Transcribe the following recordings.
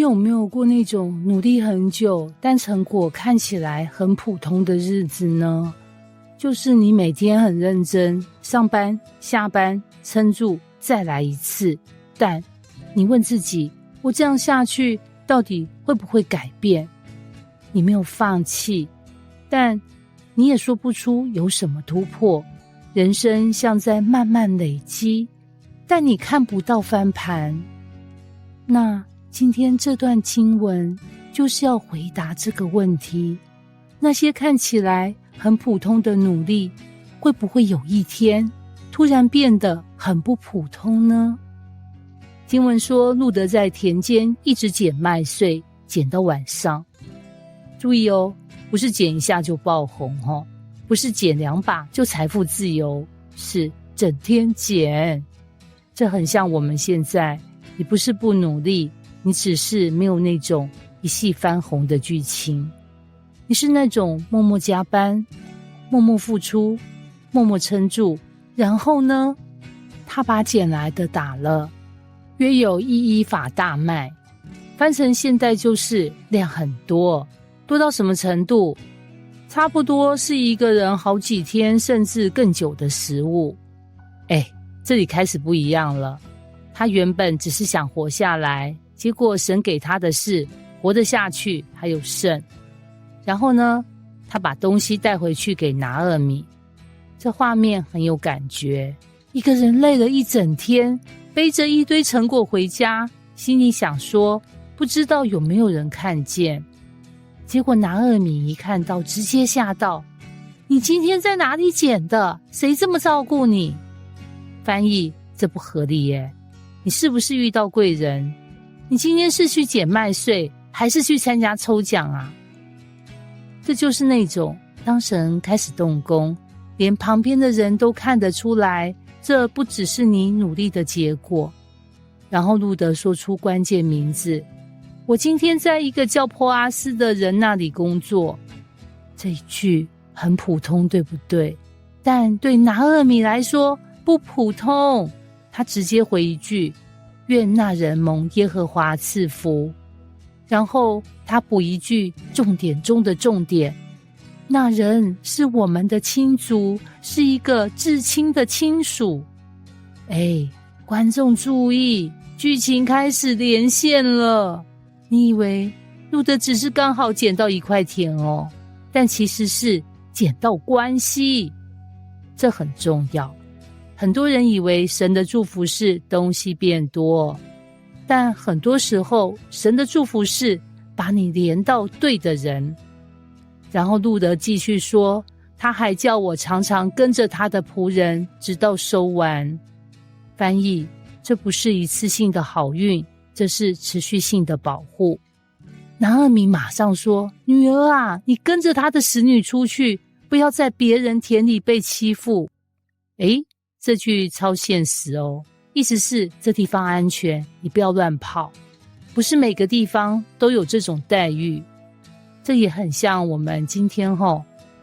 有没有过那种努力很久，但成果看起来很普通的日子呢？就是你每天很认真，上班、下班，撑住，再来一次。但你问自己，我这样下去，到底会不会改变？你没有放弃，但你也说不出有什么突破。人生像在慢慢累积，但你看不到翻盘。那今天这段经文就是要回答这个问题。那些看起来很普通的努力，会不会有一天突然变得很不普通呢？经文说，路德在田间一直捡麦穗，捡到晚上。注意哦，不是捡一下就爆红哦，不是捡2把就财富自由，是整天捡。这很像我们现在，你不是不努力，你只是没有那种一夕翻红的剧情。你是那种默默加班，默默付出，默默撑住，然后呢，他把捡来的打了，约有1法大卖，翻成现代就是量很多，多到什么程度？差不多是一个人好几天甚至更久的食物。这里开始不一样了。他原本只是想活下来，结果神给他的是活得下去还有剩。然后呢，他把东西带回去给拿俄米。这画面很有感觉，一个人累了一整天，背着一堆成果回家，心里想说不知道有没有人看见。结果拿俄米一看到，直接吓到，你今天在哪里捡的？谁这么照顾你？翻译，这不合理耶，你是不是遇到贵人？你今天是去捡麦穗，还是去参加抽奖啊？这就是那种当神开始动工，连旁边的人都看得出来，这不只是你努力的结果。然后路德说出关键名字，我今天在一个叫波阿斯的人那里工作。这一句很普通，对不对？但对拿俄米来说不普通，他直接回一句，愿那人蒙耶和华赐福。然后他补一句重点中的重点，那人是我们的亲族，是一个至亲的亲属。观众注意，剧情开始连线了。你以为路德只是刚好捡到一块田哦，但其实是捡到关系，这很重要。很多人以为神的祝福是东西变多，但很多时候神的祝福是把你连到对的人。然后路德继续说，他还叫我常常跟着他的仆人，直到收完。翻译，这不是一次性的好运，这是持续性的保护。拿俄米马上说，女儿啊，你跟着他的使女出去，不要在别人田里被欺负。这句超现实哦，意思是这地方安全，你不要乱跑。不是每个地方都有这种待遇。这也很像我们今天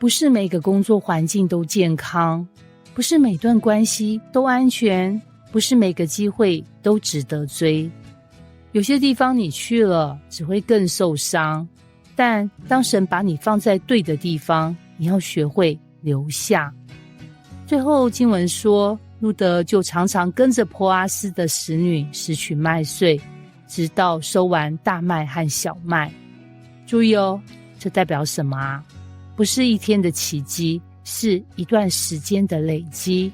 不是每个工作环境都健康，不是每段关系都安全，不是每个机会都值得追。有些地方你去了只会更受伤，但当神把你放在对的地方，你要学会留下。最后经文说，路德就常常跟着波阿斯的使女拾取麦穗，直到收完大麦和小麦。注意哦，这代表什么啊？不是一天的奇迹，是一段时间的累积。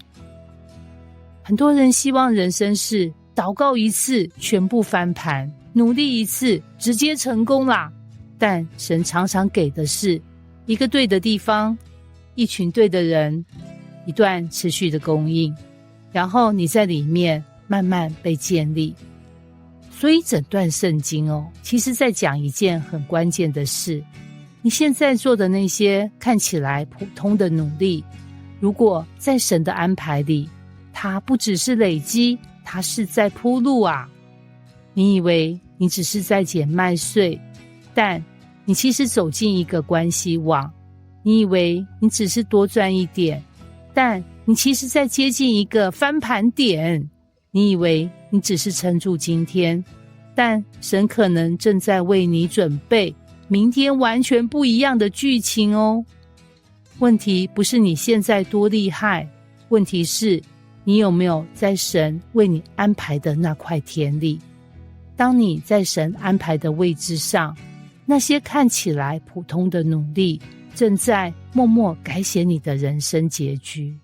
很多人希望人生是祷告一次全部翻盘，努力一次直接成功啦。但神常常给的是一个对的地方，一群对的人，一段持续的供应，然后你在里面慢慢被建立。所以整段圣经其实在讲一件很关键的事，你现在做的那些看起来普通的努力，如果在神的安排里，它不只是累积，它是在铺路啊。你以为你只是在捡麦穗，但你其实走进一个关系网。你以为你只是多赚一点，但你其实在接近一个翻盘点。你以为你只是撑住今天，但神可能正在为你准备明天完全不一样的剧情哦。问题不是你现在多厉害，问题是你有没有在神为你安排的那块田里。当你在神安排的位置上，那些看起来普通的努力正在默默改写你的人生结局。